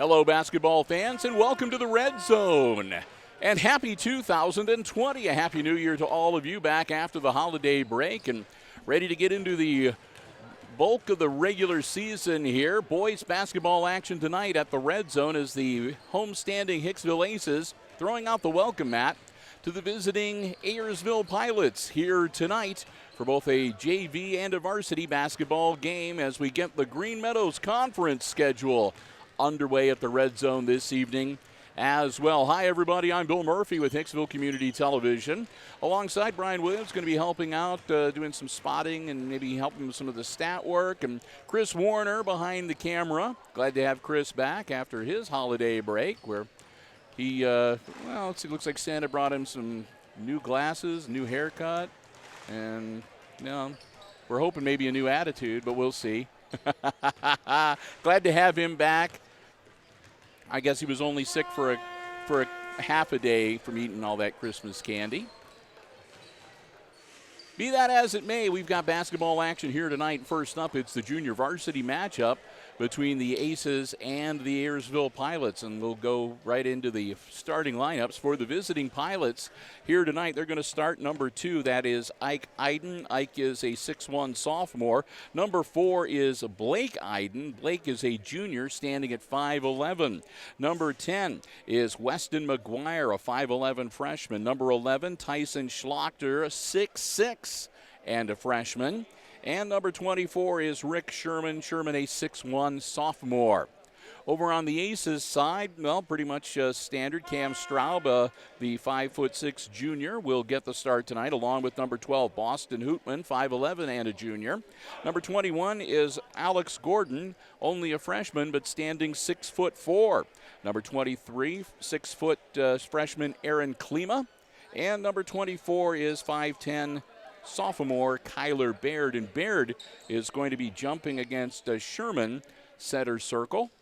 Hello, basketball fans, and welcome to the Red Zone. And happy 2020. A happy new year to all of you, back after the holiday break and ready to get into the bulk of the regular season here. Boys basketball action tonight at the Red Zone as the homestanding Hicksville Aces throwing out the welcome mat to the visiting Ayersville Pilots here tonight for both a JV and a varsity basketball game as we get the Green Meadows Conference schedule underway at the Red Zone this evening as well. Hi, everybody. I'm Bill Murphy with Hicksville Community Television. Alongside Brian Williams, going to be helping out, doing some spotting and maybe helping with some of the stat work. And Chris Warner behind the camera. Glad to have Chris back after his holiday break where he, it looks like Santa brought him some new glasses, new haircut, and, we're hoping maybe a new attitude, but we'll see. Glad to have him back. I guess he was only sick for a half a day from eating all that Christmas candy. Be that as it may, we've got basketball action here tonight. First up, it's the junior varsity matchup between the Aces and the Ayersville Pilots, and we'll go right into the starting lineups for the visiting Pilots here tonight. They're going to start number 2, that is Ike Iden. Ike is a 6'1 sophomore. Number 4 is Blake Iden. Blake is a junior standing at 5'11. Number 10 is Weston McGuire, a 5'11 freshman. Number 11, Tyson Schlachter, 6'6 and a freshman. And number 24 is Rick Sherman. Sherman, a 6'1 sophomore. Over on the Aces side, pretty much standard. Cam Straub, the 5'6 junior, will get the start tonight, along with number 12, Boston Hootman, 5'11 and a junior. Number 21 is Alex Gordon, only a freshman, but standing 6'4. Number 23, 6' freshman Aaron Klima. And number 24 is 5'10 sophomore Kyler Baird, and Baird is going to be jumping against Sherman center circle.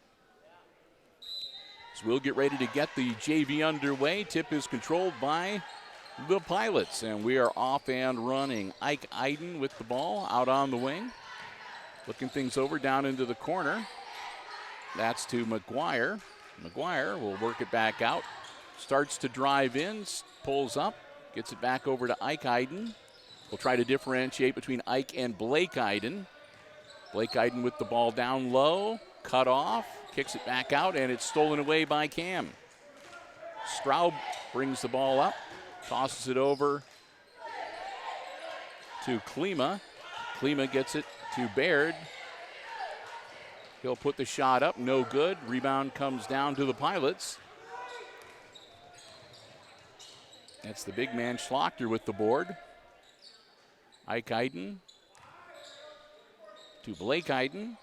So we'll get ready to get the JV underway. Tip is controlled by the Pilots, and we are off and running. Ike Iden with the ball out on the wing, looking things over down into the corner. That's to McGuire. McGuire will work it back out, starts to drive in, pulls up, gets it back over to Ike Iden. We'll try to differentiate between Ike and Blake Iden. Blake Iden with the ball down low, cut off, kicks it back out, and it's stolen away by Cam. Straub brings the ball up, tosses it over to Klima. Klima gets it to Baird. He'll put the shot up, no good. Rebound comes down to the Pilots. That's the big man Schlachter with the board. Ike Iden to Blake Iden.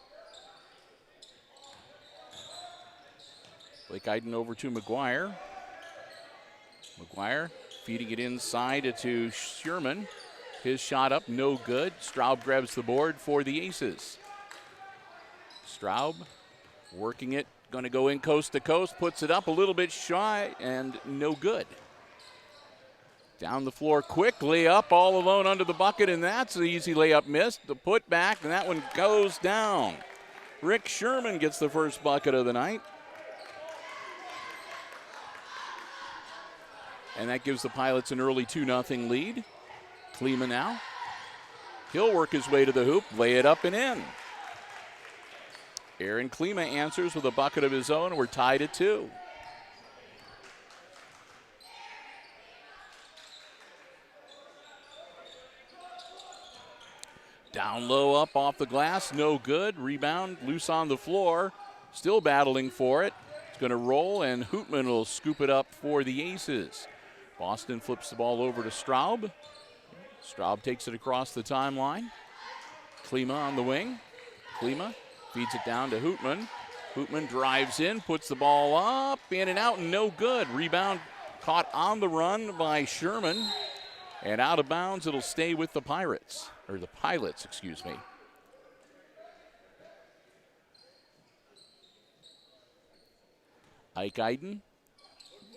Blake Iden over to McGuire. McGuire feeding it inside to Sherman. His shot up, no good. Straub grabs the board for the Aces. Straub working it, going to go in coast to coast, puts it up a little bit shy and no good. Down the floor quickly, up all alone under the bucket, and that's an easy layup missed. The put back, and that one goes down. Rick Sherman gets the first bucket of the night. And that gives the Pilots an early 2-0 lead. Klima now. He'll work his way to the hoop, lay it up and in. Aaron Klima answers with a bucket of his own. We're tied at 2. Down low, up off the glass, no good. Rebound, loose on the floor. Still battling for it. It's going to roll, and Hootman will scoop it up for the Aces. Boston flips the ball over to Straub. Straub takes it across the timeline. Klima on the wing. Klima feeds it down to Hootman. Hootman drives in, puts the ball up, in and out, and no good. Rebound caught on the run by Sherman. And out of bounds, it'll stay with the Pilots. Ike Iden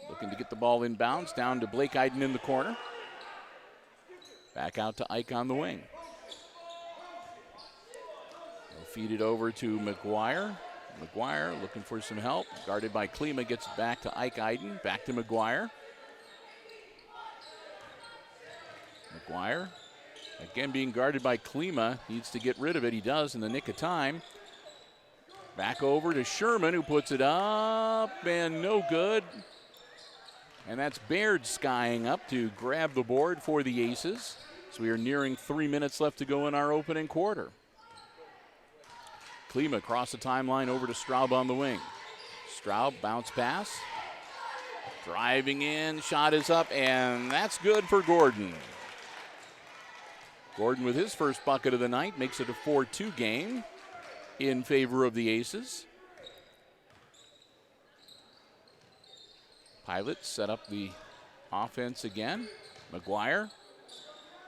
looking to get the ball inbounds, down to Blake Iden in the corner. Back out to Ike on the wing. They'll feed it over to McGuire. McGuire looking for some help. Guarded by Klima, gets it back to Ike-Iden. Back to McGuire. McGuire, again being guarded by Klima, needs to get rid of it. He does in the nick of time. Back over to Sherman, who puts it up and no good. And that's Baird skying up to grab the board for the Aces. So we are nearing 3 minutes left to go in our opening quarter. Klima across the timeline over to Straub on the wing. Straub, bounce pass. Driving in, shot is up, and that's good for Gordon. Gordon with his first bucket of the night makes it a 4-2 game in favor of the Aces. Pilots set up the offense again. McGuire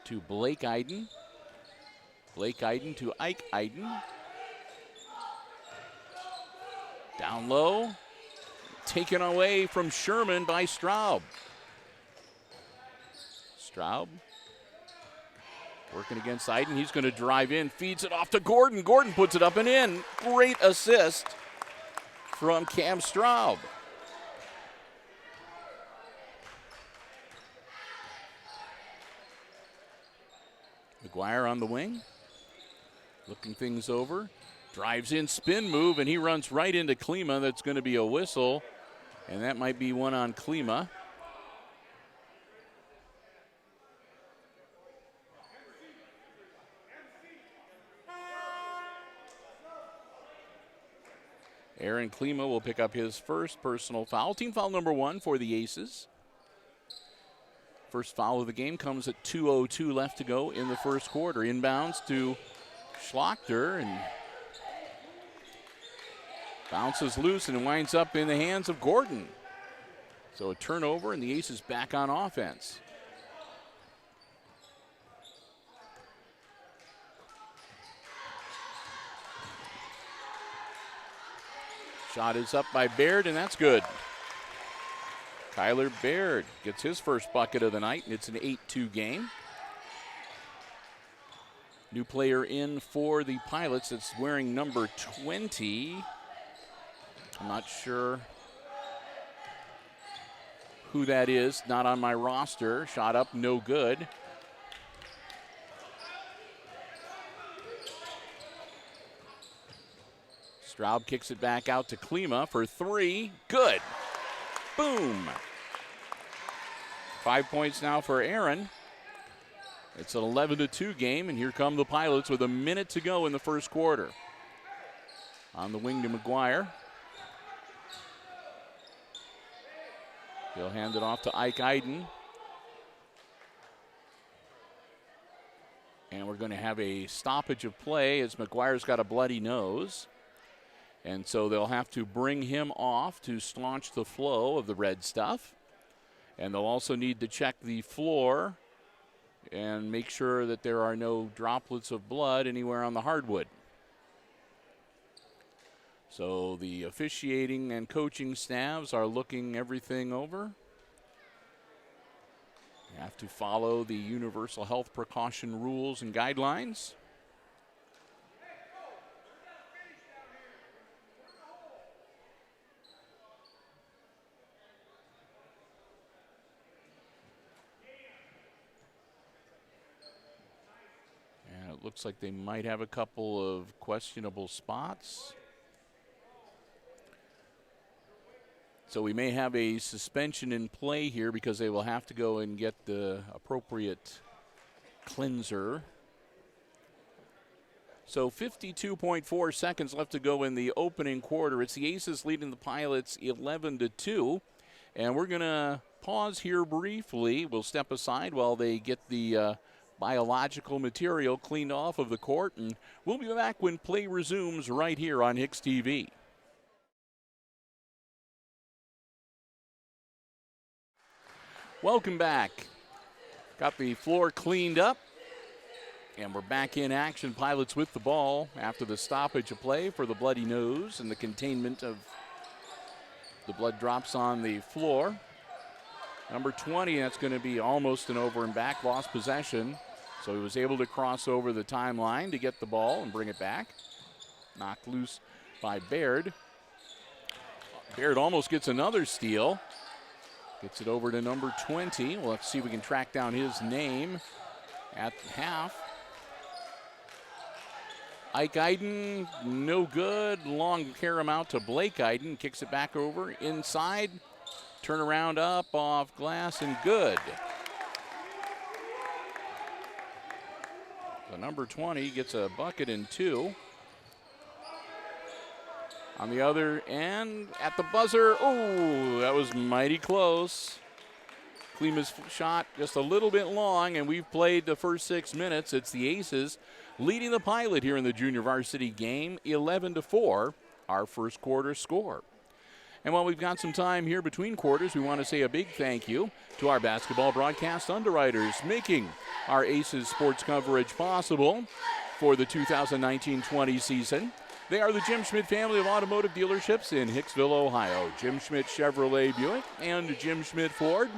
to Blake Iden. Blake Iden to Ike Iden. Down low. Taken away from Sherman by Straub. Straub working against Iden. He's going to drive in, feeds it off to Gordon. Gordon puts it up and in. Great assist from Cam Straub. McGuire on the wing, looking things over. Drives in, spin move, and he runs right into Klima. That's going to be a whistle, and that might be one on Klima. Aaron Klima will pick up his first personal foul. Team foul number 1 for the Aces. First foul of the game comes at 2:02 left to go in the first quarter. Inbounds to Schlachter and bounces loose and winds up in the hands of Gordon. So a turnover and the Aces back on offense. Shot is up by Baird, and that's good. Kyler Baird gets his first bucket of the night, and it's an 8-2 game. New player in for the Pilots that's wearing number 20. I'm not sure who that is, not on my roster. Shot up, no good. Straub kicks it back out to Klima for 3. Good. Boom. 5 points now for Aaron. It's an 11-2 game, and here come the Pilots with a minute to go in the first quarter. On the wing to McGuire. He'll hand it off to Ike Iden. And we're going to have a stoppage of play as McGuire's got a bloody nose. And so they'll have to bring him off to staunch the flow of the red stuff. And they'll also need to check the floor and make sure that there are no droplets of blood anywhere on the hardwood. So the officiating and coaching staffs are looking everything over. You have to follow the universal health precaution rules and guidelines. Looks like they might have a couple of questionable spots. So we may have a suspension in play here because they will have to go and get the appropriate cleanser. So 52.4 seconds left to go in the opening quarter. It's the Aces leading the Pilots 11-2. And we're going to pause here briefly. We'll step aside while they get the biological material cleaned off of the court, and we'll be back when play resumes right here on HIX-TV. Welcome back. Got the floor cleaned up, and we're back in action. Pilots with the ball after the stoppage of play for the bloody nose and the containment of the blood drops on the floor. Number 20, that's going to be almost an over and back, lost possession. So he was able to cross over the timeline to get the ball and bring it back. Knocked loose by Baird. Baird almost gets another steal. Gets it over to number 20. Well, let's see if we can track down his name at half. Ike Iden, no good. Long carom out to Blake Iden. Kicks it back over inside. Turnaround up off glass and good. The number 20 gets a bucket and 2. On the other end, at the buzzer, oh, that was mighty close. Klima's shot just a little bit long, and we've played the first 6 minutes. It's the Aces leading the Pilot here in the junior varsity game, 11-4, our first quarter score. And while we've got some time here between quarters, we want to say a big thank you to our basketball broadcast underwriters making our Aces sports coverage possible for the 2019-20 season. They are the Jim Schmidt family of automotive dealerships in Hicksville, Ohio. Jim Schmidt Chevrolet Buick and Jim Schmidt Ford.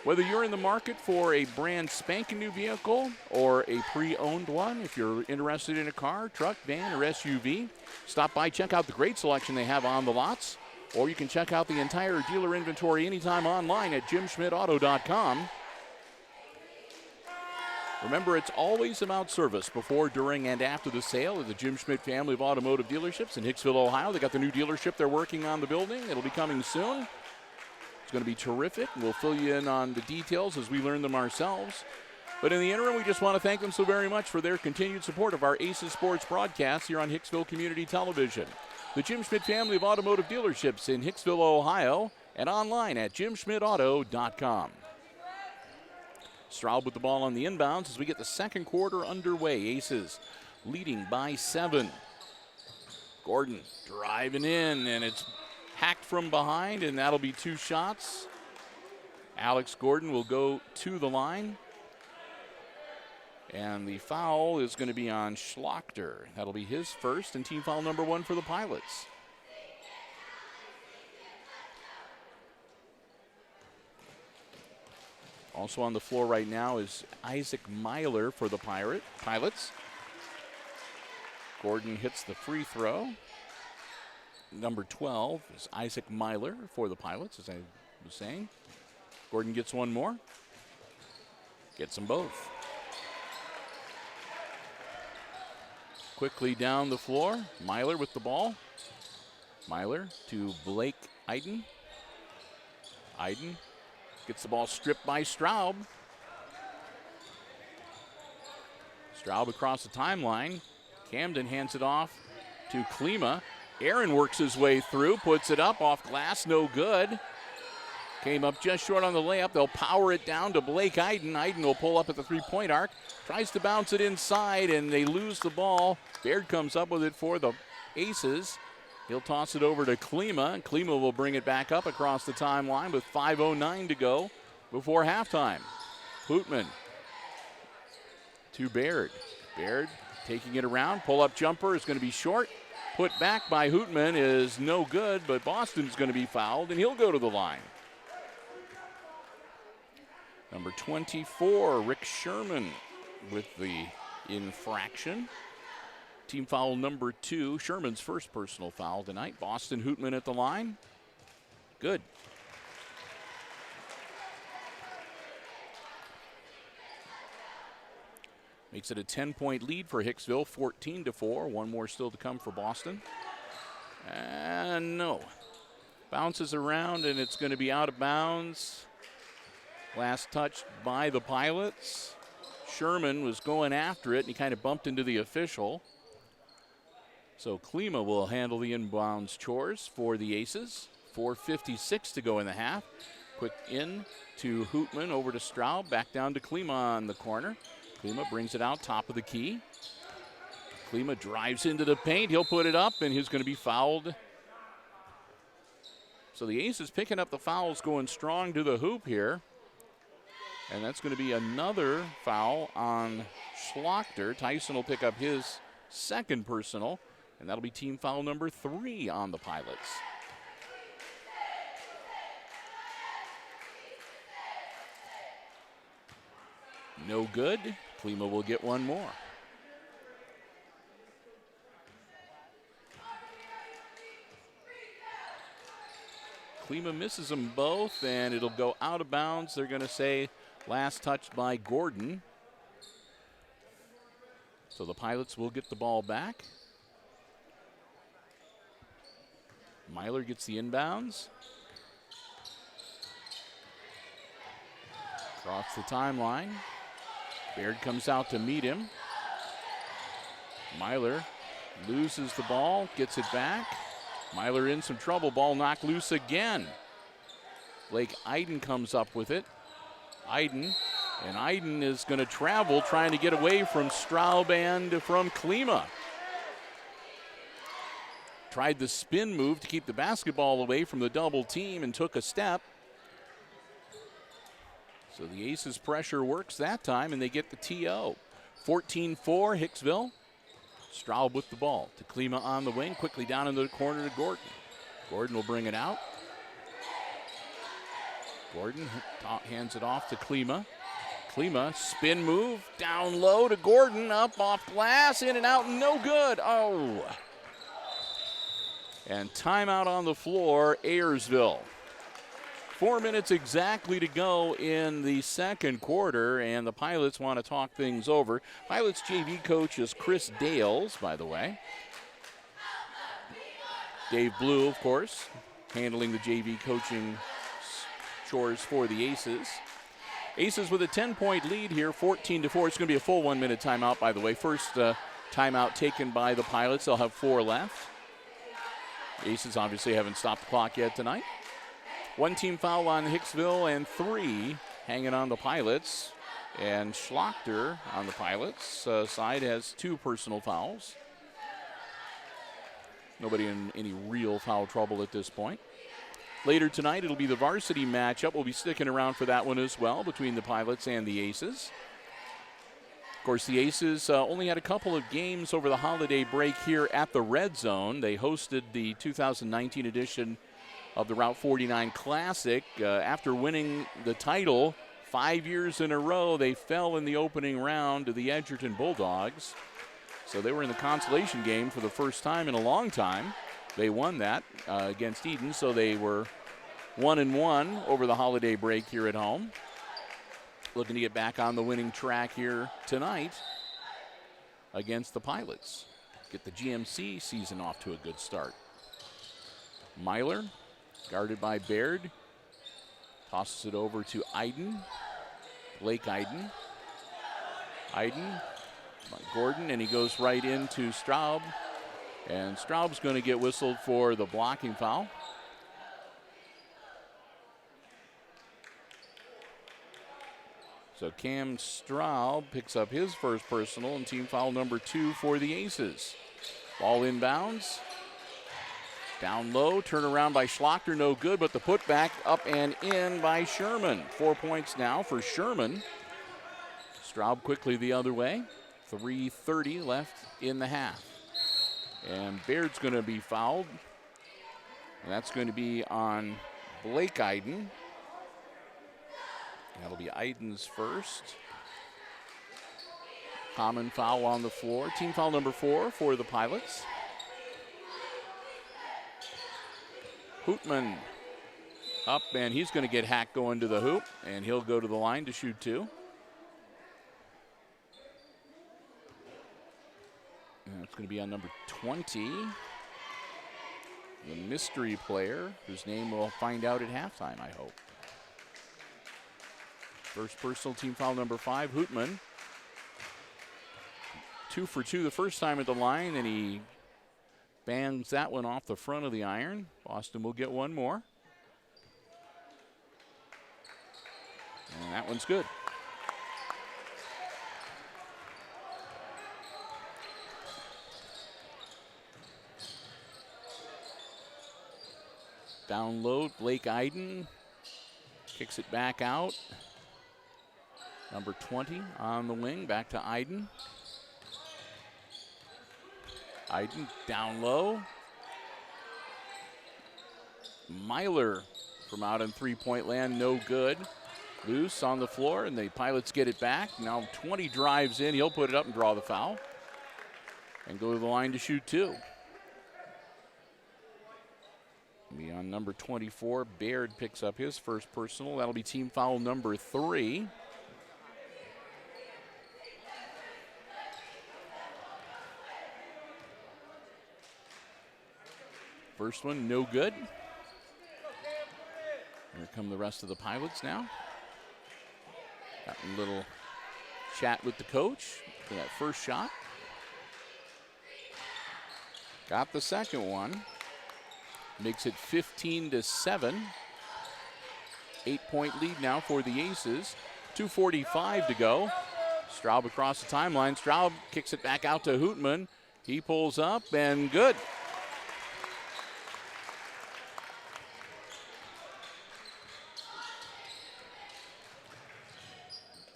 Whether you're in the market for a brand spanking new vehicle or a pre-owned one, if you're interested in a car, truck, van, or SUV, stop by, check out the great selection they have on the lots, or you can check out the entire dealer inventory anytime online at jimschmidtauto.com. Remember, it's always about service before, during, and after the sale of the Jim Schmidt family of automotive dealerships in Hicksville, Ohio. They got the new dealership they're working on the building. It'll be coming soon. It's going to be terrific. We'll fill you in on the details as we learn them ourselves. But in the interim, we just want to thank them so very much for their continued support of our Aces Sports broadcast here on Hicksville Community Television. The Jim Schmidt family of automotive dealerships in Hicksville, Ohio, and online at jimschmidtauto.com. Straub with the ball on the inbounds as we get the second quarter underway. Aces leading by 7. Gordon driving in, and it's hacked from behind, and that'll be 2 shots. Alex Gordon will go to the line. And the foul is going to be on Schlachter. That'll be his first, and team foul number 1 for the Pilots. Also on the floor right now is Isaac Myler for the Pilots. Gordon hits the free throw. Number 12 is Isaac Myler for the Pilots, as I was saying. Gordon gets one more. Gets them both. Quickly down the floor, Myler with the ball. Myler to Blake Iden. Iden gets the ball stripped by Straub. Straub across the timeline. Camden hands it off to Klima. Aaron works his way through, puts it up off glass, no good. Came up just short on the layup. They'll power it down to Blake Iden. Iden will pull up at the three-point arc. Tries to bounce it inside, and they lose the ball. Baird comes up with it for the Aces. He'll toss it over to Klima, and Klima will bring it back up across the timeline with 5:09 to go before halftime. Hootman to Baird. Baird taking it around. Pull-up jumper is going to be short. Put back by Hootman is no good, but Boston's going to be fouled, and he'll go to the line. Number 24, Rick Sherman with the infraction. Team foul number 2, Sherman's first personal foul tonight. Boston Hootman at the line. Good. Makes it a 10-point lead for Hicksville, 14-4. One more still to come for Boston. And no. Bounces around, and it's going to be out of bounds. Last touch by the Pilots. Sherman was going after it, and he kind of bumped into the official. So Klima will handle the inbounds chores for the Aces. 4:56 to go in the half. Quick in to Hootman, over to Straub, back down to Klima on the corner. Klima brings it out, top of the key. Klima drives into the paint. He'll put it up, and he's going to be fouled. So the Aces picking up the fouls, going strong to the hoop here. And that's going to be another foul on Schlachter. Tyson will pick up his second personal, and that'll be team foul number 3 on the Pilots. No good. Klima will get one more. Klima misses them both, and it'll go out of bounds. They're going to say last touch by Gordon. So the Pilots will get the ball back. Myler gets the inbounds. Across the timeline. Baird comes out to meet him. Myler loses the ball, gets it back. Myler in some trouble, ball knocked loose again. Blake Iden comes up with it. Iden is going to travel, trying to get away from Straub and from Klima. Tried the spin move to keep the basketball away from the double team and took a step. So the Aces pressure works that time, and they get the TO. 14-4, Hicksville. Straub with the ball to Klima on the wing, quickly down into the corner to Gordon. Gordon will bring it out. Gordon hands it off to Klima. Klima, spin move, down low to Gordon, up off glass, in and out, no good. Oh. And timeout on the floor, Ayersville. 4 minutes exactly to go in the second quarter, and the Pilots want to talk things over. Pilots JV coach is Chris Dales, by the way. Dave Blue, of course, handling the JV coaching chores for the Aces. Aces with a 10-point lead here, 14-4. It's going to be a full 1 minute timeout, by the way. First timeout taken by the Pilots. They'll have 4 left. Aces obviously haven't stopped the clock yet tonight. 1 team foul on Hicksville and 3 hanging on the Pilots. And Schlachter on the Pilots side has 2 personal fouls. Nobody in any real foul trouble at this point. Later tonight, it'll be the varsity matchup. We'll be sticking around for that one as well between the Pilots and the Aces. Of course, the Aces only had a couple of games over the holiday break here at the Red Zone. They hosted the 2019 edition of the Route 49 Classic. After winning the title 5 years in a row, they fell in the opening round to the Edgerton Bulldogs. So they were in the consolation game for the first time in a long time. They won that against Eden, so they were 1-1 over the holiday break here at home. Looking to get back on the winning track here tonight against the Pilots. Get the GMC season off to a good start. Myler, guarded by Baird, tosses it over to Iden. Blake Iden. Iden by Gordon, and he goes right into Straub. And Straub's going to get whistled for the blocking foul. So Cam Straub picks up his first personal and team foul number 2 for the Aces. Ball inbounds. Down low, turn around by Schlachter, no good, but the putback up and in by Sherman. 4 points now for Sherman. Straub quickly the other way. 3:30 left in the half. And Baird's going to be fouled. And that's going to be on Blake Iden. That'll be Iden's first. Common foul on the floor. Team foul number 4 for the Pilots. Hootman up, and he's going to get hacked going to the hoop, and he'll go to the line to shoot 2. And it's going to be on number 20, the mystery player, whose name we'll find out at halftime, I hope. First personal, team foul number 5, Hootman. 2 for 2 the first time at the line, and he bangs that one off the front of the iron. Boston will get one more. And that one's good. Down low, Blake Iden kicks it back out. Number 20 on the wing, back to Iden. Iden down low. Myler from out in three-point land, no good. Loose on the floor, and the Pilots get it back. Now 20 drives in. He'll put it up and draw the foul. And go to the line to shoot 2. Be on number 24. Baird picks up his first personal. That'll be team foul number 3. First one, no good. Here come the rest of the Pilots now. Got a little chat with the coach for that first shot. Got the second one. Makes it 15-7. 8-point lead now for the Aces. 2:45 to go. Straub across the timeline. Straub kicks it back out to Hootman. He pulls up and good.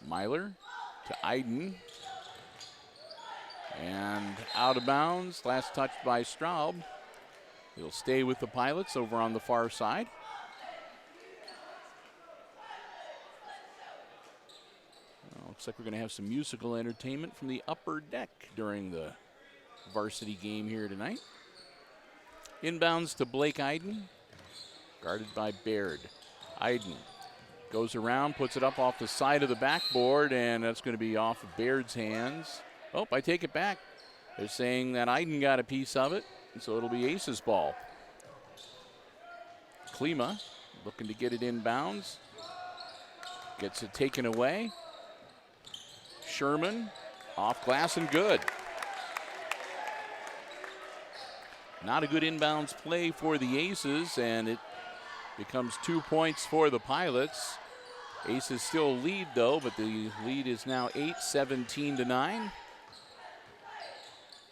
Myler to Iden. And out of bounds. Last touch by Straub. He'll stay with the Pilots over on the far side. Looks like we're going to have some musical entertainment from the upper deck during the varsity game here tonight. Inbounds to Blake Iden, guarded by Baird. Iden goes around, puts it up off the side of the backboard, and that's going to be off of Baird's hands. Oh, I take it back. They're saying that Iden got a piece of it, so it'll be Aces ball. Klima looking to get it inbounds. Gets it taken away. Sherman off glass and good. Not a good inbounds play for the Aces, and it becomes 2 points for the Pilots. Aces still lead though, but the lead is now 17-9.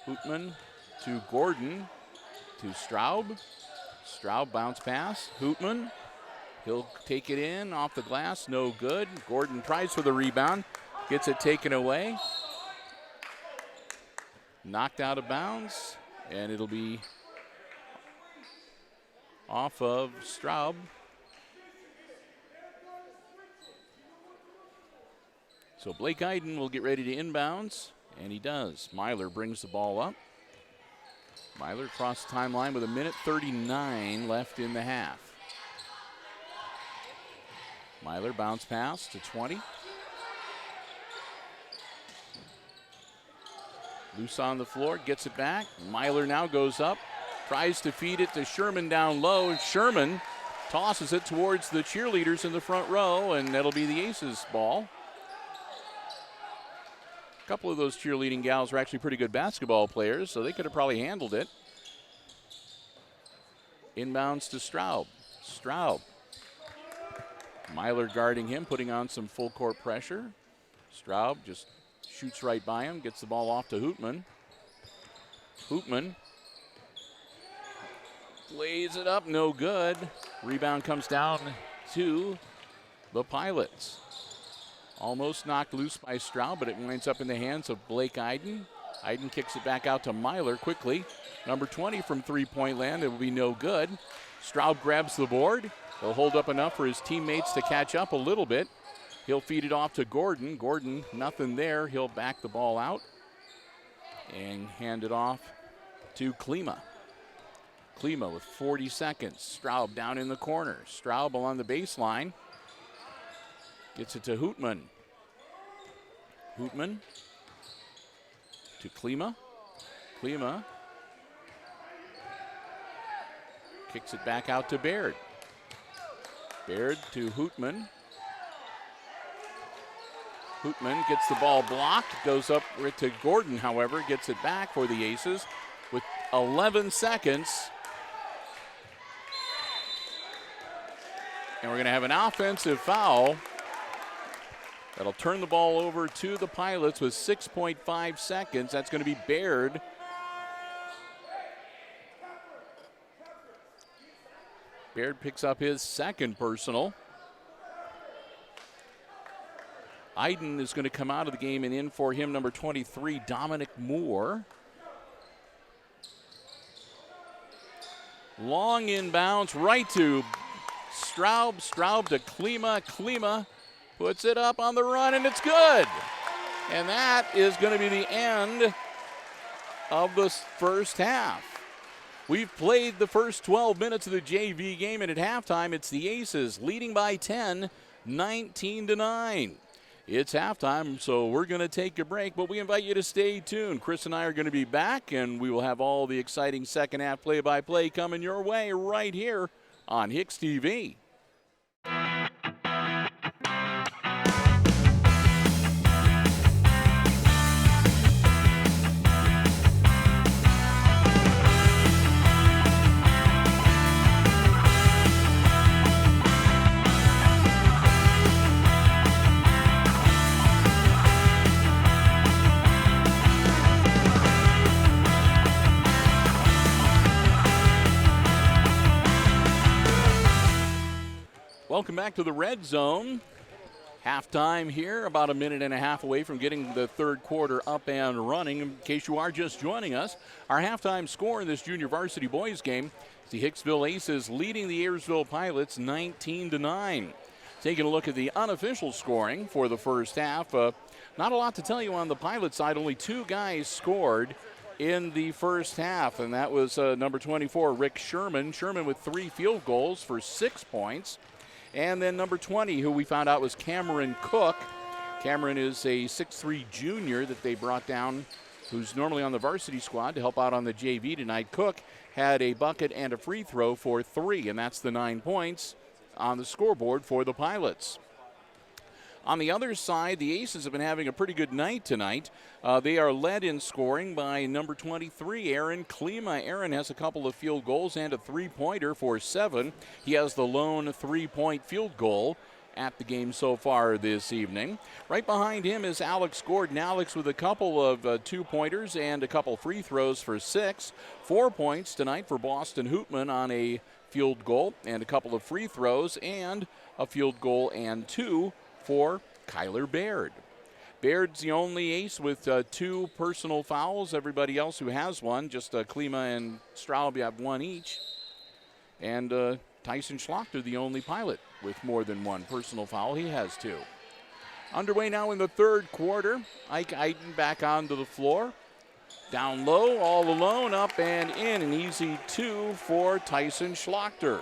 Hootman to Gordon to Straub. Straub bounce pass. Hootman. He'll take it in off the glass. No good. Gordon tries for the rebound. Gets it taken away. Knocked out of bounds. And it'll be off of Straub. So Blake Iden will get ready to inbounds. And he does. Myler brings the ball up. Myler across the timeline with 1:39 left in the half. Myler bounce pass to 20. Loose on the floor, gets it back. Myler now goes up, tries to feed it to Sherman down low. Sherman tosses it towards the cheerleaders in the front row, and that'll be the Aces ball. A couple of those cheerleading gals were actually pretty good basketball players, so they could have probably handled it. Inbounds to Straub. Straub. Myler guarding him, putting on some full court pressure. Straub just shoots right by him, gets the ball off to Hootman. Hootman lays it up, no good. Rebound comes down to the Pilots. Almost knocked loose by Straub, but it winds up in the hands of Blake Iden. Iden kicks it back out to Myler quickly. Number 20 from three-point land, it will be no good. Straub grabs the board. He'll hold up enough for his teammates to catch up a little bit. He'll feed it off to Gordon. Gordon, nothing there. He'll back the ball out and hand it off to Klima. Klima with 40 seconds. Straub down in the corner. Straub along the baseline. Gets it to Hootman. Hootman to Klima. Klima kicks it back out to Baird. Baird to Hootman. Hootman gets the ball blocked, goes up to Gordon, however, gets it back for the Aces with 11 seconds. And we're going to have an offensive foul. That'll turn the ball over to the Pilots with 6.5 seconds. That's going to be Baird. Baird picks up his second personal. Iden is going to come out of the game, and in for him, number 23, Dominic Moore. Long inbounds right to Straub. Straub to Klima. Klima puts it up on the run, and it's good. And that is going to be the end of the first half. We've played the first 12 minutes of the JV game, and at halftime, it's the Aces leading by 10, 19-9. It's halftime, so we're going to take a break, but we invite you to stay tuned. Chris and I are going to be back, and we will have all the exciting second half play-by-play coming your way right here on HIX-TV. Welcome back to the Red Zone. Halftime here, about a minute and a half away from getting the third quarter up and running. In case you are just joining us, our halftime score in this junior varsity boys game is the Hicksville Aces leading the Ayersville Pilots 19-9. Taking a look at the unofficial scoring for the first half, not a lot to tell you on the Pilot side. Only 2 guys scored in the first half, and that was number 24, Rick Sherman. Sherman with 3 field goals for 6 points. And then number 20, who we found out was Cameron Cook. Cameron is a 6'3 junior that they brought down, who's normally on the varsity squad to help out on the JV tonight. Cook had a bucket and a free throw for 3, and that's the 9 points on the scoreboard for the Pilots. On the other side, the Aces have been having a pretty good night tonight. They are led in scoring by number 23, Aaron Klima. Aaron has a couple of field goals and a 3-pointer for 7. He has the lone 3-point field goal at the game so far this evening. Right behind him is Alex Gordon. Alex with a couple of 2-pointers and a couple free throws for 6. 4 points tonight for Boston Hootman on a field goal and a couple of free throws, and a field goal and 2 for Kyler Baird. Baird's the only ace with 2 personal fouls. Everybody else who has one, just Klima and Straub have 1 each. And Tyson Schlachter, the only Pilot with more than 1 personal foul. He has 2. Underway now in the third quarter. Ike Eiden back onto the floor. Down low, all alone, up and in. An easy 2 for Tyson Schlachter.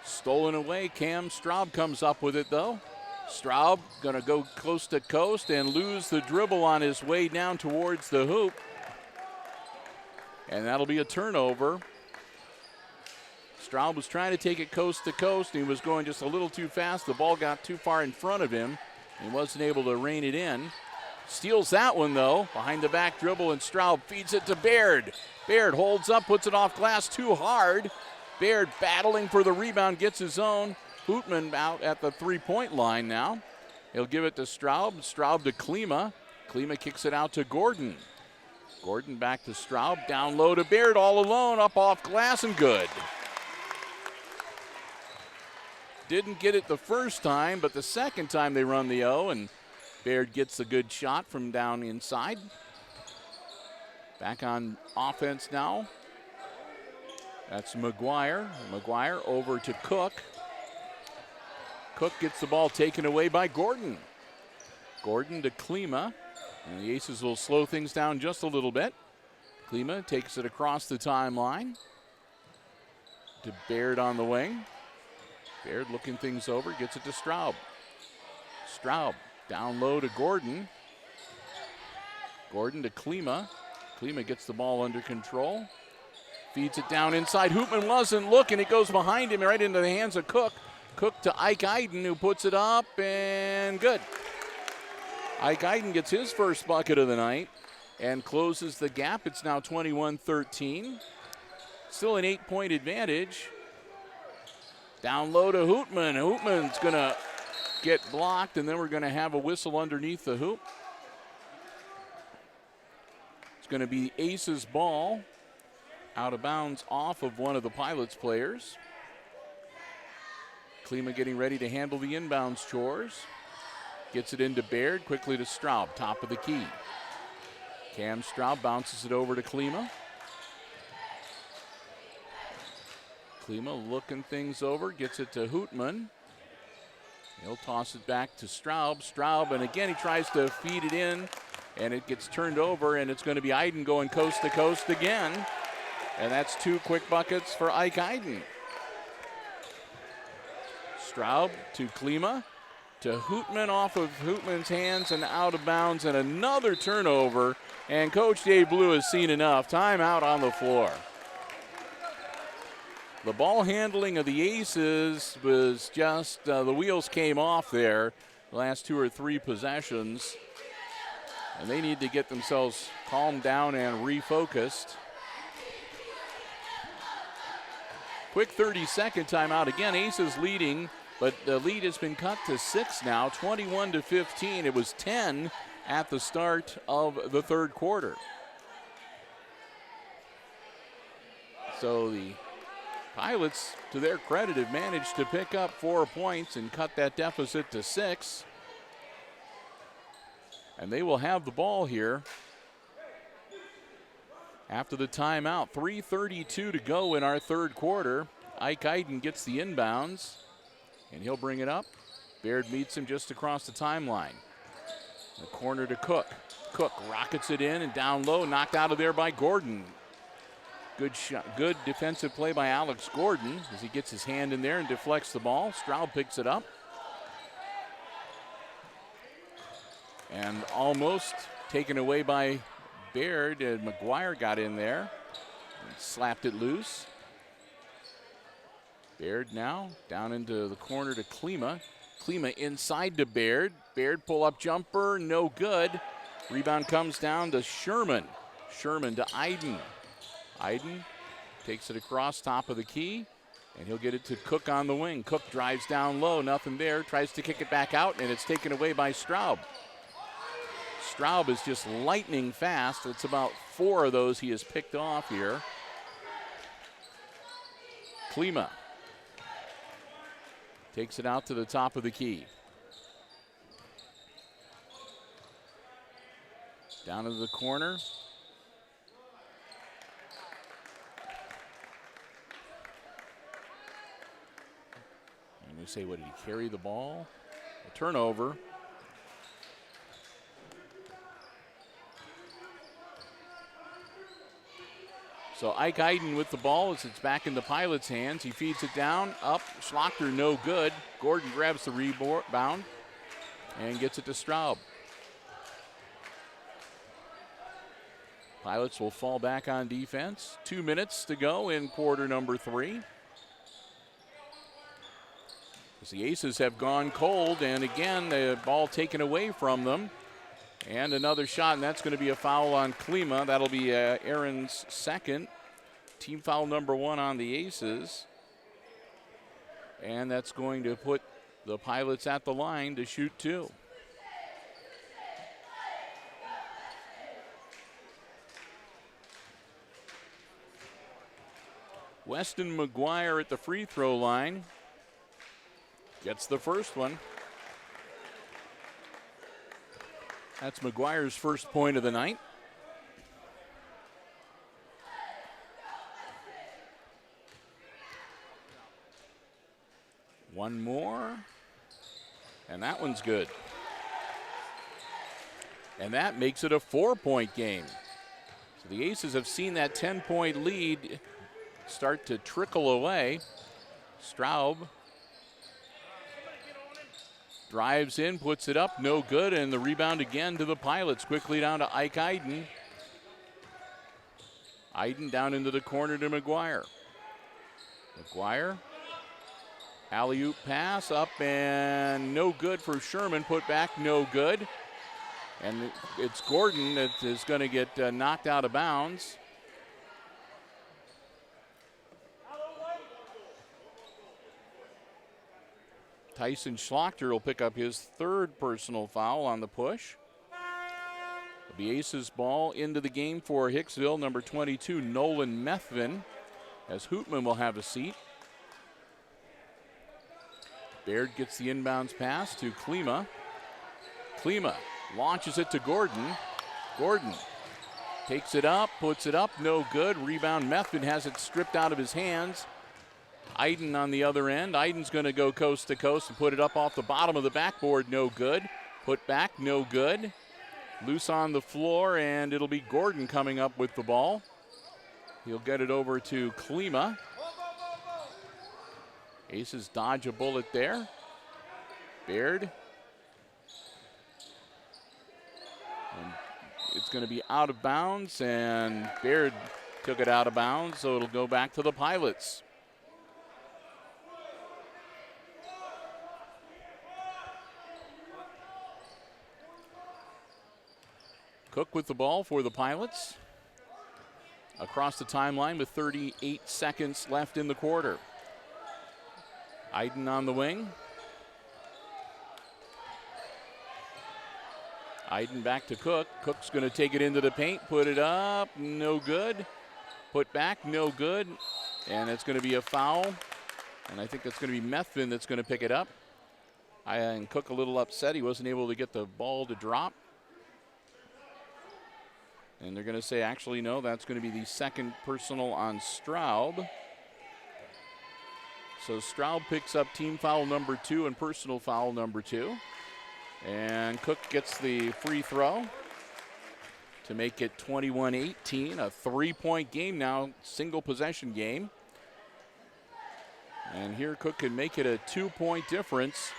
Stolen away. Cam Straub comes up with it, though. Straub going to go coast to coast and lose the dribble on his way down towards the hoop. And that'll be a turnover. Straub was trying to take it coast to coast. He was going just a little too fast. The ball got too far in front of him. He wasn't able to rein it in. Steals that one, though. Behind the back dribble, and Straub feeds it to Baird. Baird holds up, puts it off glass too hard. Baird battling for the rebound, gets his own. Hootman out at the 3-point line now. He'll give it to Straub. Straub to Klima. Klima kicks it out to Gordon. Gordon back to Straub. Down low to Baird, all alone, up off glass and good. Didn't get it the first time, but the second time they run the O, and Baird gets a good shot from down inside. Back on offense now. That's McGuire. McGuire over to Cook. Cook gets the ball taken away by Gordon. Gordon to Klima. And the Aces will slow things down just a little bit. Klima takes it across the timeline to Baird on the wing. Baird looking things over, gets it to Straub. Straub down low to Gordon. Gordon to Klima. Klima gets the ball under control. Feeds it down inside. Hootman wasn't looking. It goes behind him right into the hands of Cook. Cook to Ike Eiden, who puts it up, and good. Ike Eiden gets his first bucket of the night and closes the gap. It's now 21-13. Still an 8-point advantage. Down low to Hootman. Hootman's going to get blocked, and then we're going to have a whistle underneath the hoop. It's going to be Ace's ball. Out of bounds off of one of the Pilots players. Klima getting ready to handle the inbounds chores. Gets it into Baird, quickly to Straub, top of the key. Cam Straub bounces it over to Klima. Klima looking things over, gets it to Hootman. He'll toss it back to Straub. Straub, and again he tries to feed it in and it gets turned over, and it's going to be Iden going coast to coast again. And that's 2 quick buckets for Ike Iden. Straub to Klima, to Hootman, off of Hootman's hands and out of bounds, and another turnover. And Coach Dave Blue has seen enough. Timeout on the floor. The ball handling of the Aces was just, the wheels came off there the last 2 or 3 possessions. And they need to get themselves calmed down and refocused. Quick 30-second timeout. Again, Aces leading, but the lead has been cut to 6 now, 21-15. It was 10 at the start of the third quarter. So the Pilots, to their credit, have managed to pick up 4 points and cut that deficit to 6. And they will have the ball here after the timeout. 3:32 to go in our third quarter. Ike Iden gets the inbounds, and he'll bring it up. Baird meets him just across the timeline. The corner to Cook. Cook rockets it in and down low, knocked out of there by Gordon. Good shot, good defensive play by Alex Gordon as he gets his hand in there and deflects the ball. Straub picks it up. And almost taken away by Baird, and McGuire got in there and slapped it loose. Baird now down into the corner to Klima. Klima inside to Baird. Baird pull-up jumper, no good. Rebound comes down to Sherman. Sherman to Iden. Iden takes it across top of the key, and he'll get it to Cook on the wing. Cook drives down low, nothing there, tries to kick it back out, and it's taken away by Straub. Straub is just lightning fast. It's about 4 of those he has picked off here. Klima takes it out to the top of the key. Down to the corner. And we say, what, did he carry the ball? A turnover. So Ike Iden with the ball as it's back in the Pilots' hands. He feeds it down, up, Schlachter no good. Gordon grabs the rebound and gets it to Straub. Pilots will fall back on defense. 2 minutes to go in quarter number 3. As the Aces have gone cold, and again, the ball taken away from them. And another shot, and that's going to be a foul on Klima. That'll be Aaron's second. Team foul number 1 on the Aces. And that's going to put the Pilots at the line to shoot 2. Weston McGuire at the free throw line. Gets the first one. That's McGuire's first point of the night. One more. And that one's good. And that makes it a 4-point game. So the Aces have seen that 10-point lead start to trickle away. Straub drives in, puts it up, no good, and the rebound again to the Pilots. Quickly down to Ike Iden. Iden down into the corner to McGuire. McGuire, alley-oop pass up and no good for Sherman. Put back, no good. And it's Gordon that is going to get knocked out of bounds. Tyson Schlachter will pick up his third personal foul on the push. The Aces ball into the game for Hicksville, number 22, Nolan Methvin, as Hootman will have a seat. Baird gets the inbounds pass to Klima. Klima launches it to Gordon. Gordon takes it up, puts it up, no good. Rebound, Methvin has it stripped out of his hands. Iden on the other end. Iden's going to go coast to coast and put it up off the bottom of the backboard, no good. Put back, no good. Loose on the floor, and it'll be Gordon coming up with the ball. He'll get it over to Klima. Aces dodge a bullet there. Baird. And it's going to be out of bounds, and Baird took it out of bounds, so it'll go back to the Pilots. Cook with the ball for the Pilots. Across the timeline with 38 seconds left in the quarter. Iden on the wing. Iden back to Cook. Cook's going to take it into the paint, put it up, no good. Put back, no good. And it's going to be a foul. And I think that's going to be Methvin that's going to pick it up. And Cook a little upset. He wasn't able to get the ball to drop. And they're going to say, actually, no, that's going to be the second personal on Straub. So Straub picks up team foul number 2 and personal foul number 2. And Cook gets the free throw to make it 21-18, a 3-point game now, single possession game. And here Cook can make it a 2-point difference,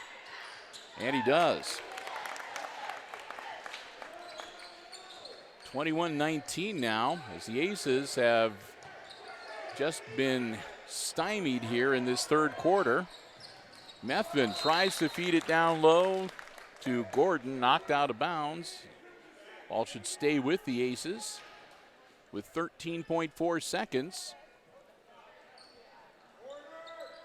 and he does. 21-19 now, as the Aces have just been stymied here in this third quarter. Methvin tries to feed it down low to Gordon, knocked out of bounds. Ball should stay with the Aces with 13.4 seconds.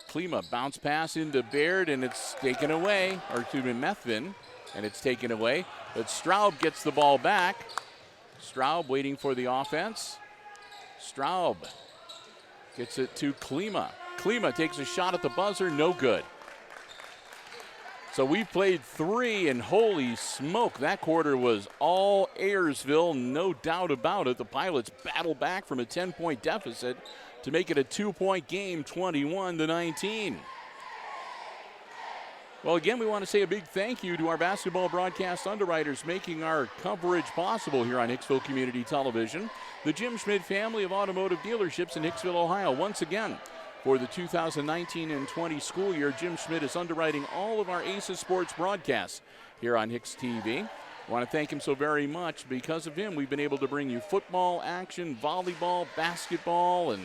Klima bounce pass into Baird, and it's taken away, or to Methvin, and it's taken away. But Straub gets the ball back. Straub waiting for the offense. Straub gets it to Klima. Klima takes a shot at the buzzer, no good. So we played 3, and holy smoke, that quarter was all Ayersville, no doubt about it. The Pilots battle back from a 10-point deficit to make it a 2-point game, 21-19. Well, again, we want to say a big thank you to our basketball broadcast underwriters making our coverage possible here on Hicksville Community Television. The Jim Schmidt family of automotive dealerships in Hicksville, Ohio. Once again, for the 2019 and 20 school year, Jim Schmidt is underwriting all of our Aces sports broadcasts here on HIX-TV. I want to thank him so very much. Because of him, we've been able to bring you football action, volleyball, basketball, and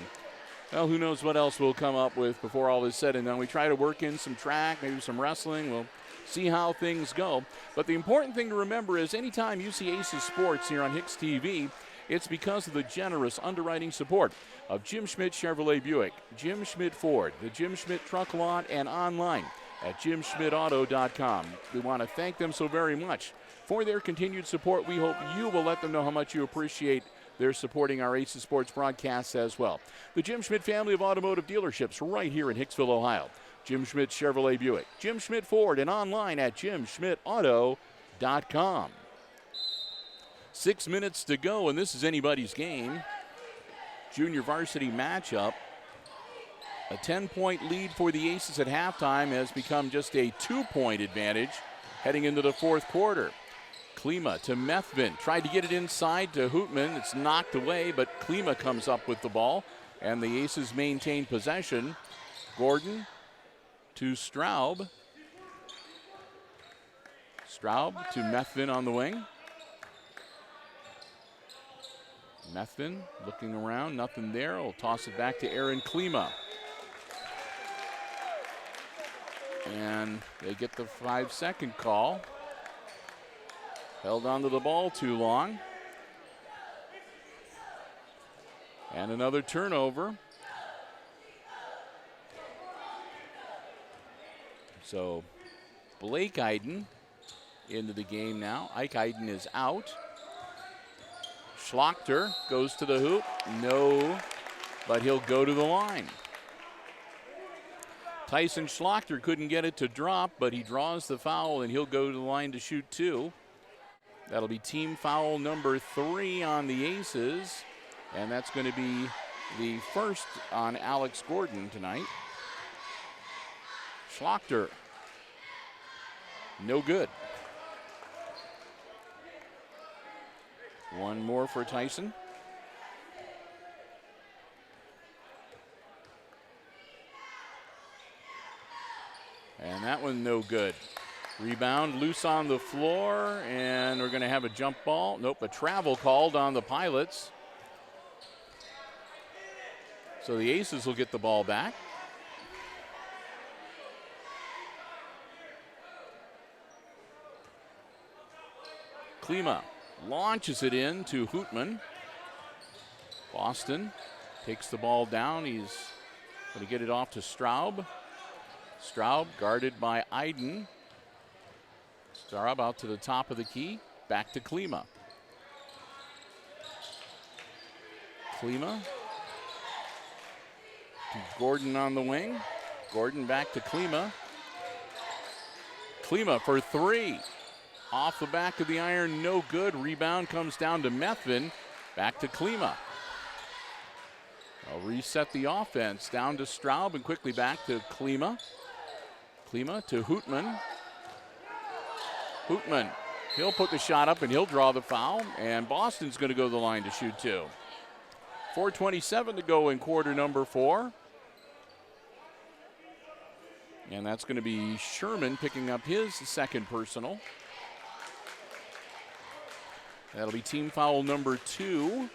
well, who knows what else we'll come up with before all is said and done. We try to work in some track, maybe some wrestling. We'll see how things go. But the important thing to remember is anytime you see Aces Sports here on HIX-TV, it's because of the generous underwriting support of Jim Schmidt Chevrolet Buick, Jim Schmidt Ford, the Jim Schmidt Truck Lot, and online at jimschmidtauto.com. We want to thank them so very much for their continued support. We hope you will let them know how much you appreciate their supporting our Aces Sports broadcasts as well. The Jim Schmidt family of automotive dealerships right here in Hicksville, Ohio. Jim Schmidt Chevrolet Buick, Jim Schmidt Ford, and online at jimschmidtauto.com. 6 minutes to go, and this is anybody's game. Junior varsity matchup. A 10-point lead for the Aces at halftime has become just a 2-point advantage heading into the fourth quarter. Klima to Methvin. Tried to get it inside to Hootman. It's knocked away, but Klima comes up with the ball, and the Aces maintain possession. Gordon to Straub. Straub to Methvin on the wing. Methvin looking around, nothing there. We'll toss it back to Aaron Klima. And they get the 5-second call. Held onto the ball too long. And another turnover. So Blake Iden into the game now. Ike Iden is out. Schlachter goes to the hoop. No, but he'll go to the line. Tyson Schlachter couldn't get it to drop, but he draws the foul, and he'll go to the line to shoot 2. That'll be team foul number 3 on the Aces, and that's going to be the first on Alex Gordon tonight. Schlachter, no good. One more for Tyson. And that one no good. Rebound loose on the floor, and we're going to have a jump ball. Nope, a travel called on the Pilots. So the Aces will get the ball back. Klima launches it in to Hootman. Boston takes the ball down. He's going to get it off to Straub. Straub guarded by Iden. Straub out to the top of the key. Back to Klima. Klima to Gordon on the wing. Gordon back to Klima. Klima for three. Off the back of the iron, no good. Rebound comes down to Methvin. Back to Klima. They'll reset the offense. Down to Straub and quickly back to Klima. Klima to Hootman. Hootman, he'll put the shot up and he'll draw the foul. And Boston's going to go to the line to shoot two. 4:27 to go in quarter number 4. And that's going to be Sherman picking up his second personal. That'll be team foul number 2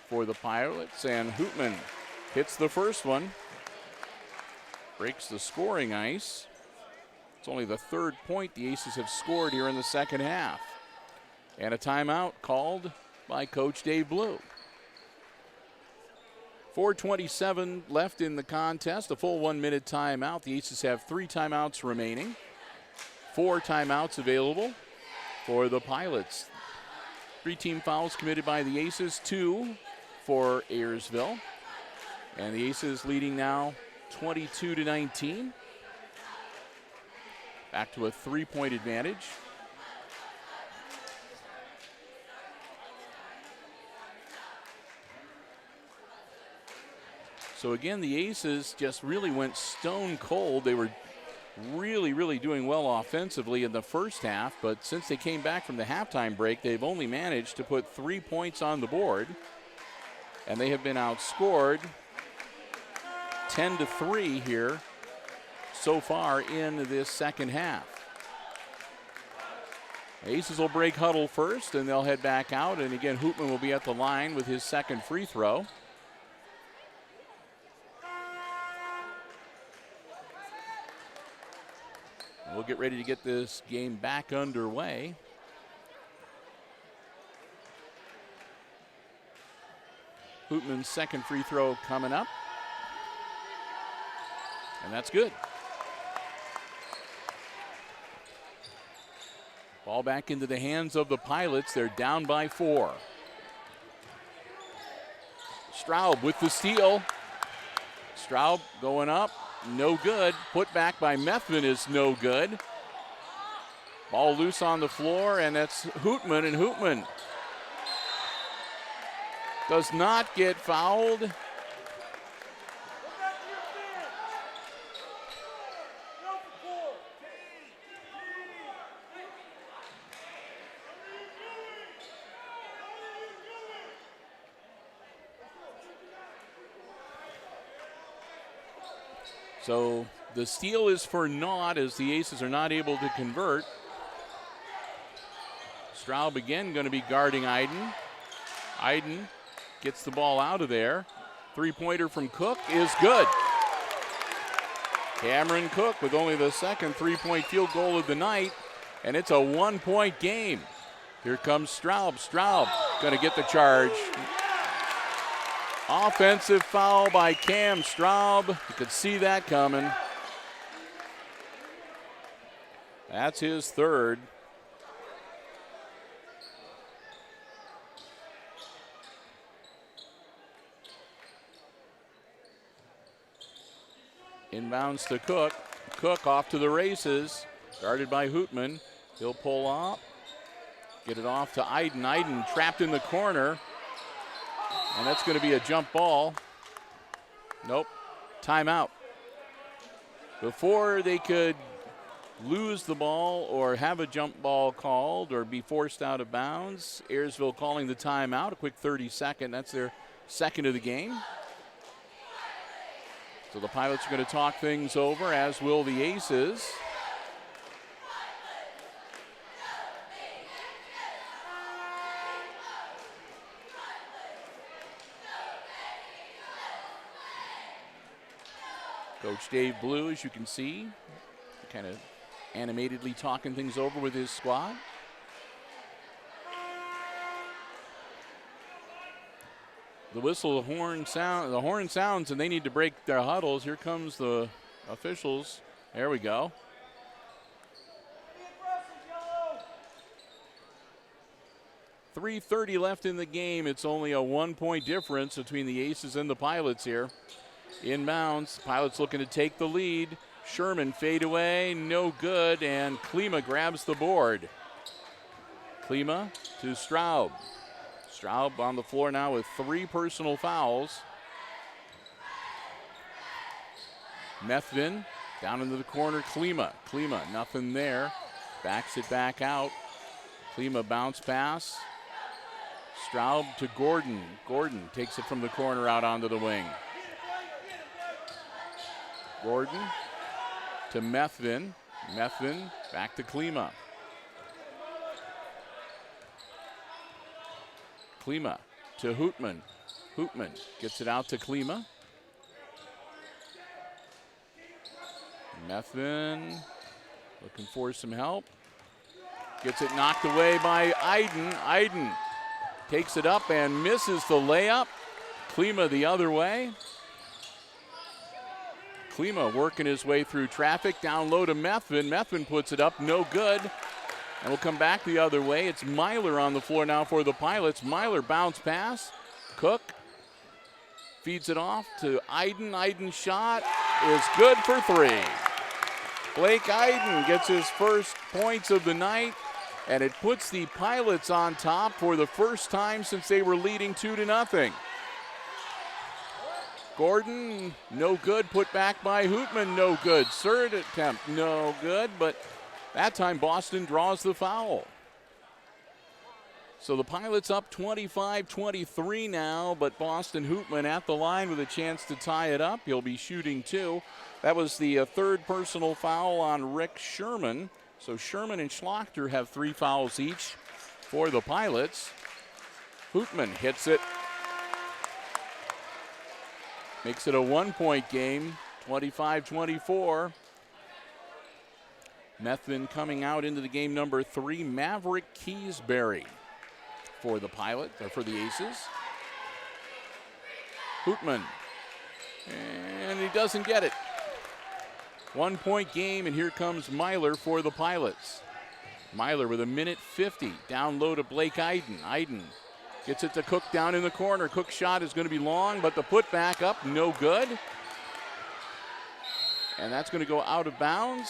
for the Pilots. And Hootman hits the first one. Breaks the scoring ice. It's only the third point the Aces have scored here in the second half. And a timeout called by Coach Dave Blue. 4:27 left in the contest, a full 1 minute timeout. The Aces have 3 timeouts remaining. 4 timeouts available for the Pilots. 3 team fouls committed by the Aces, 2 for Ayersville. And the Aces leading now 22-19. Back to a 3-point advantage. So again, the Aces just really went stone cold. They were really doing well offensively in the first half, but since they came back from the halftime break, they've only managed to put 3 points on the board, and they have been outscored 10-3 here so far in this second half. Aces will break huddle first, and they'll head back out, and again, Hootman will be at the line with his second free throw. We'll get ready to get this game back underway. Hootman's second free throw coming up. And that's good. Ball back into the hands of the Pilots. They're down by 4. Straub with the steal. Straub going up. No good. Put back by Methvin is no good. Ball loose on the floor, and that's Hootman, and Hootman does not get fouled. So the steal is for naught as the Aces are not able to convert. Straub again going to be guarding Iden. Iden gets the ball out of there. 3-pointer from Cook is good. Cameron Cook with only the second 3-point field goal of the night, and it's a 1-point game. Here comes Straub. Straub going to get the charge. Offensive foul by Cam Straub. You could see that coming. That's his third. Inbounds to Cook. Cook off to the races. Guarded by Hootman. He'll pull up. Get it off to Iden. Iden trapped in the corner. And that's going to be a jump ball. Nope. Timeout. Before they could lose the ball or have a jump ball called or be forced out of bounds. Ayersville calling the timeout, a quick 30-second. That's their second of the game. So the Pilots are going to talk things over, as will the Aces. Coach Dave Blue, as you can see, kind of animatedly talking things over with his squad. The whistle, the horn sounds, and they need to break their huddles. Here comes the officials. There we go. .330 left in the game. It's only a 1-point difference between the Aces and the Pilots here. Inbounds, Pilots looking to take the lead. Sherman fade away, no good, and Klima grabs the board. Klima to Straub. Straub on the floor now with 3 personal fouls. Methvin down into the corner, Klima, nothing there. Backs it back out. Klima bounce pass. Straub to Gordon. Gordon takes it from the corner out onto the wing. Gordon to Methvin. Methvin back to Klima. Klima to Hootman. Hootman gets it out to Klima. Methvin looking for some help. Gets it knocked away by Iden. Iden takes it up and misses the layup. Klima the other way. Klima working his way through traffic, down low to Methvin. Methvin puts it up, no good. And we'll come back the other way. It's Myler on the floor now for the Pilots. Myler bounce pass. Cook feeds it off to Iden. Iden's shot is good for 3. Blake Iden gets his first points of the night, and it puts the Pilots on top for the first time since they were leading 2-0. Gordon, no good, put back by Hootman, no good. Third attempt, no good, but that time Boston draws the foul. So the Pilots up 25-23 now, but Boston Hootman at the line with a chance to tie it up. He'll be shooting 2. That was the third personal foul on Rick Sherman. So Sherman and Schlachter have 3 fouls each for the Pilots. Hootman hits it. Makes it a 1-point game, 25-24. Methvin coming out into the game number 3, Maverick Keysbury for the Pilot, or for the Aces. Hootman, and he doesn't get it. 1-point game, and here comes Myler for the Pilots. Myler with a minute 50, down low to Blake Iden. Iden gets it to Cook down in the corner. Cook's shot is going to be long, but the putback up, no good. And that's going to go out of bounds.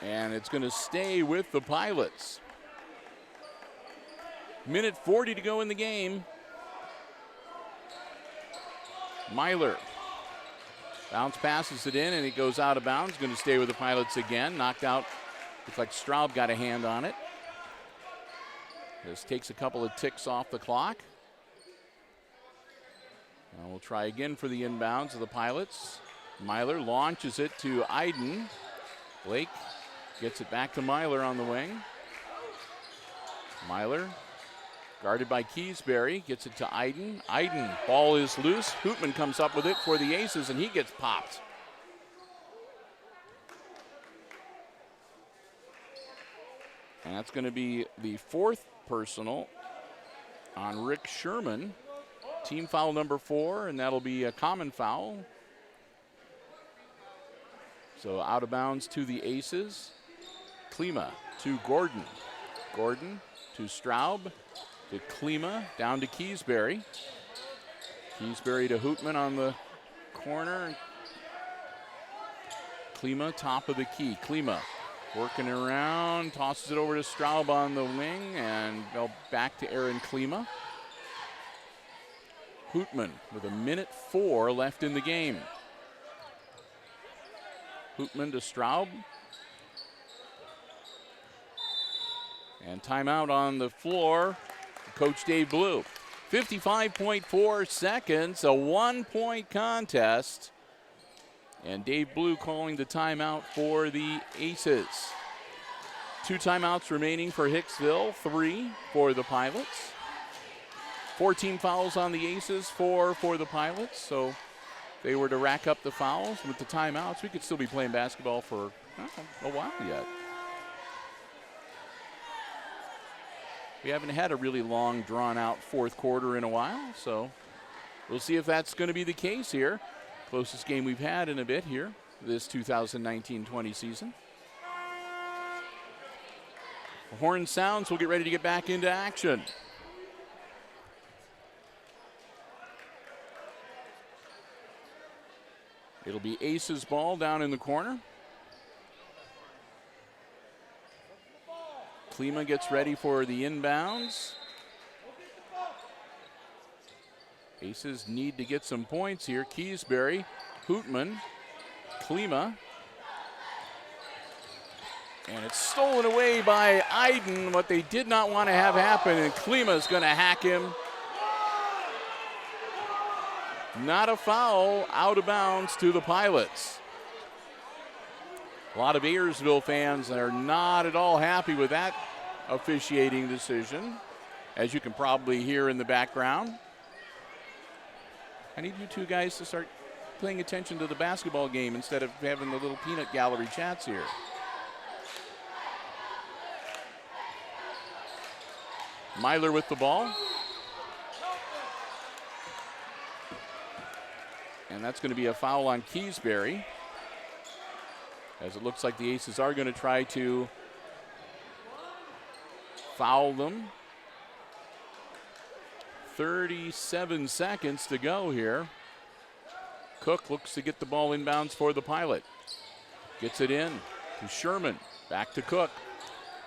And it's going to stay with the Pilots. Minute 40 to go in the game. Myler bounce passes it in, and it goes out of bounds. Going to stay with the Pilots again. Knocked out. Looks like Straub got a hand on it. This takes a couple of ticks off the clock. Now we'll try again for the inbounds of the Pilots. Myler launches it to Iden. Blake gets it back to Myler on the wing. Myler guarded by Keysbury, gets it to Iden. Iden, ball is loose. Hootman comes up with it for the Aces, and he gets popped. And that's going to be the 4th personal on Rick Sherman. Team foul number 4, and that'll be a common foul. So out of bounds to the Aces. Klima to Gordon. Gordon to Straub. To Klima, down to Keysbury. Keysbury to Hootman on the corner. Klima, top of the key. Klima working around, tosses it over to Straub on the wing, and back to Aaron Klima. Hootman with a minute 4 left in the game. Hootman to Straub. And timeout on the floor, Coach Dave Blue. 55.4 seconds, a 1-point contest. And Dave Blue calling the timeout for the Aces. 2 timeouts remaining for Hicksville, 3 for the Pilots. 14 fouls on the Aces, 4 for the Pilots. So if they were to rack up the fouls with the timeouts, we could still be playing basketball for a while yet. We haven't had a really long, drawn-out fourth quarter in a while, so we'll see if that's going to be the case here. Closest game we've had in a bit here, this 2019-20 season. The horn sounds, we'll get ready to get back into action. It'll be Aces ball down in the corner. Klima gets ready for the inbounds. Aces need to get some points here. Keysbury, Hootman, Klima. And it's stolen away by Iden, what they did not want to have happen, and Klima's going to hack him. Not a foul, out of bounds to the Pilots. A lot of Ayersville fans are not at all happy with that officiating decision, as you can probably hear in the background. I need you two guys to start paying attention to the basketball game instead of having the little peanut gallery chats here. Myler with the ball. And that's going to be a foul on Keysbury, as it looks like the Aces are going to try to foul them. 37 seconds to go here. Cook looks to get the ball inbounds for the Pilot. Gets it in to Sherman. Back to Cook.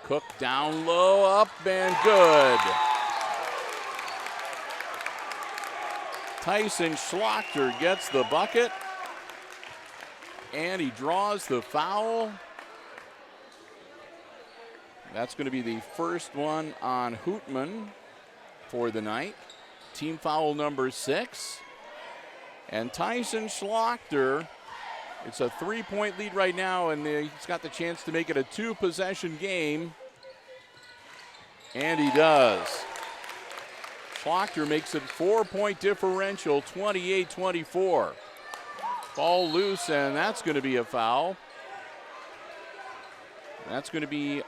Cook down low, up and good. Tyson Schlachter gets the bucket. And he draws the foul. That's going to be the first one on Hootman for the night. Team foul number 6. And Tyson Schlachter, it's a 3-point lead right now, and he's got the chance to make it a 2-possession game. And he does. Schlachter makes it 4-point differential, 28-24. Ball loose, and that's going to be a foul. That's going to be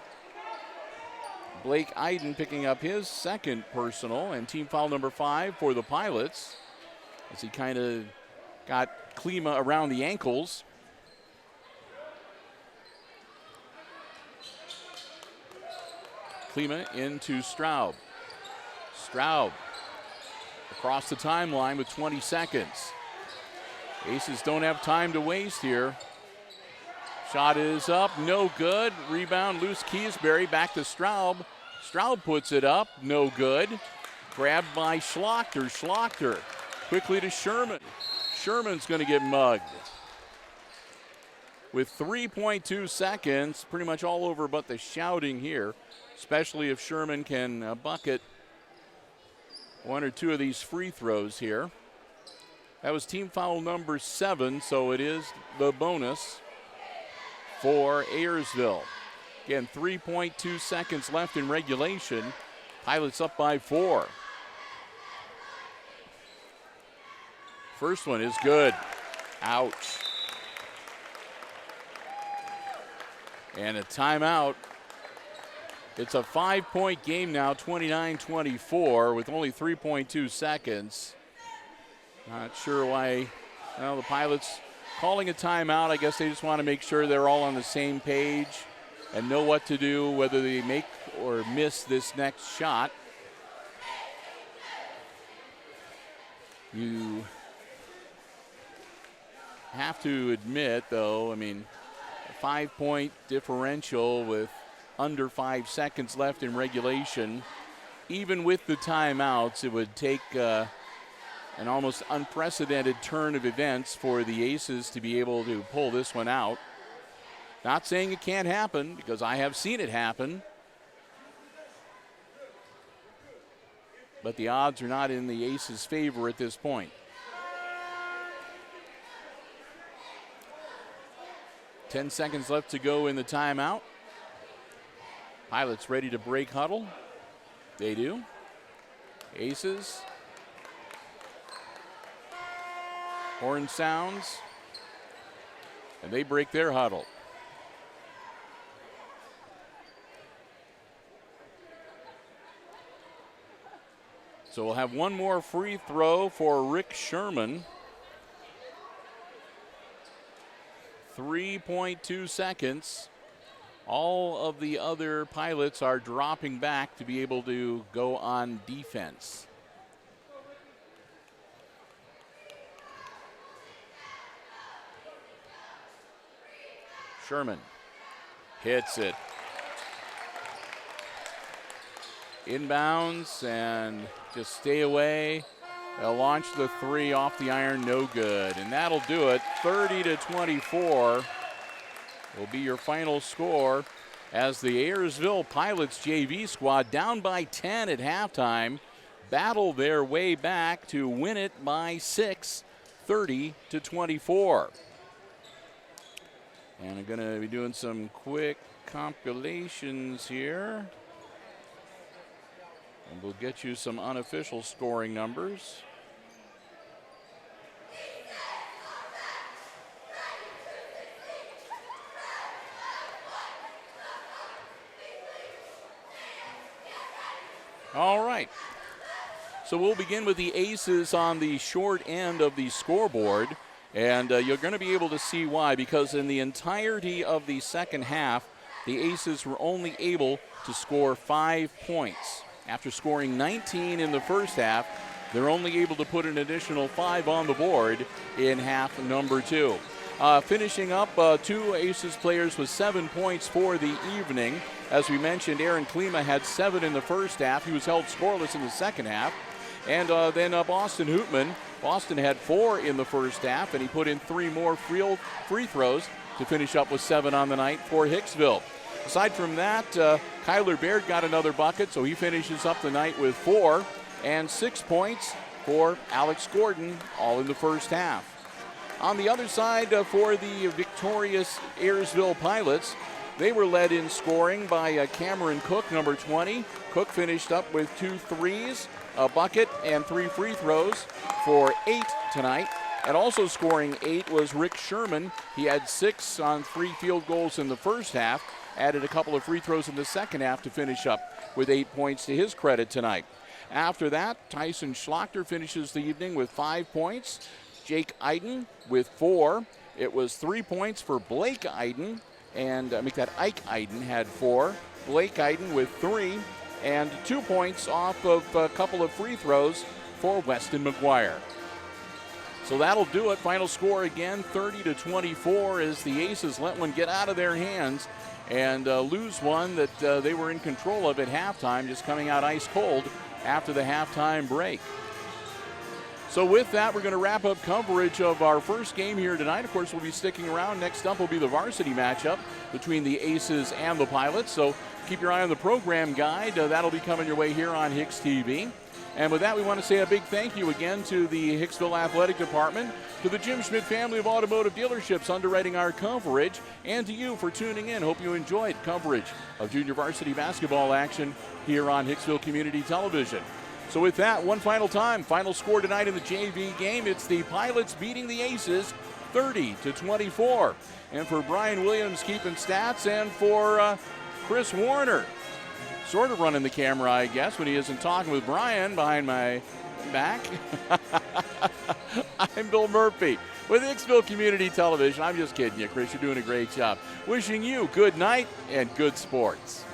Blake Iden picking up his second personal, and team foul number 5 for the Pilots, as he kind of got Klima around the ankles. Klima into Straub. Straub across the timeline with 20 seconds. Aces don't have time to waste here. Shot is up, no good. Rebound loose, Keysbury back to Straub. Straub puts it up, no good. Grabbed by Schlachter. Schlachter quickly to Sherman. Sherman's going to get mugged. With 3.2 seconds, pretty much all over but the shouting here, especially if Sherman can bucket one or two of these free throws here. That was team foul number 7, so it is the bonus for Ayersville. Again, 3.2 seconds left in regulation. Pilots up by 4. First one is good. Ouch. And a timeout. It's a 5-point game now, 29-24, with only 3.2 seconds. Not sure why, well, the Pilots calling a timeout. I guess they just want to make sure they're all on the same page and know what to do, whether they make or miss this next shot. You have to admit, though, I mean, a 5-point differential with under 5 seconds left in regulation. Even with the timeouts, it would take an almost unprecedented turn of events for the Aces to be able to pull this one out. Not saying it can't happen, because I have seen it happen. But the odds are not in the Aces' favor at this point. 10 seconds left to go in the timeout. Pilots ready to break huddle. They do. Aces. Horn sounds. And they break their huddle. So we'll have one more free throw for Rick Sherman. 3.2 seconds. All of the other Pilots are dropping back to be able to go on defense. Sherman hits it. Inbounds and just stay away. They'll launch the three off the iron, no good. And that'll do it. 30-24 will be your final score as the Ayersville Pilots JV squad, down by 10 at halftime, battle their way back to win it by 6, 30-24. And I'm going to be doing some quick compilations here. And we'll get you some unofficial scoring numbers. All right. So we'll begin with the Aces on the short end of the scoreboard. And you're going to be able to see why, because in the entirety of the second half, the Aces were only able to score 5 points. After scoring 19 in the first half, they're only able to put an additional 5 on the board in half number 2. Finishing up, 2 Aces players with 7 points for the evening. As we mentioned, Aaron Klima had 7 in the first half. He was held scoreless in the second half. And then Boston Hootman. Boston had 4 in the first half, and he put in 3 more free throws to finish up with 7 on the night for Hicksville. Aside from that, Kyler Baird got another bucket, so he finishes up the night with 4, and 6 points for Alex Gordon, all in the first half. On the other side, for the victorious Ayersville Pilots, they were led in scoring by Cameron Cook, number 20. Cook finished up with 2 threes, a bucket, and 3 free throws for 8 tonight. And also scoring 8 was Rick Sherman. He had 6 on 3 field goals in the first half, added a couple of free throws in the second half to finish up with 8 points to his credit tonight. After that, Tyson Schlachter finishes the evening with 5 points. Jake Iden with 4. It was 3 points for Blake Iden, and Ike Iden had 4. Blake Iden with 3, and 2 points off of a couple of free throws for Weston McGuire. So that'll do it. Final score again, 30-24, as the Aces let one get out of their hands and lose one that they were in control of at halftime, just coming out ice cold after the halftime break. So with that, we're going to wrap up coverage of our first game here tonight. Of course, we'll be sticking around. Next up will be the varsity matchup between the Aces and the Pilots. So keep your eye on the program guide. That'll be coming your way here on HIX-TV. And with that, we want to say a big thank you again to the Hicksville Athletic Department, to the Jim Schmidt family of automotive dealerships underwriting our coverage, and to you for tuning in. Hope you enjoyed coverage of junior varsity basketball action here on Hicksville Community Television. So with that, one final time, final score tonight in the JV game, it's the Pilots beating the Aces 30-24. And for Brian Williams keeping stats, and for Chris Warner, sort of running the camera, I guess, when he isn't talking with Brian behind my back. I'm Bill Murphy with Hicksville Community Television. I'm just kidding you, Chris. You're doing a great job. Wishing you good night and good sports.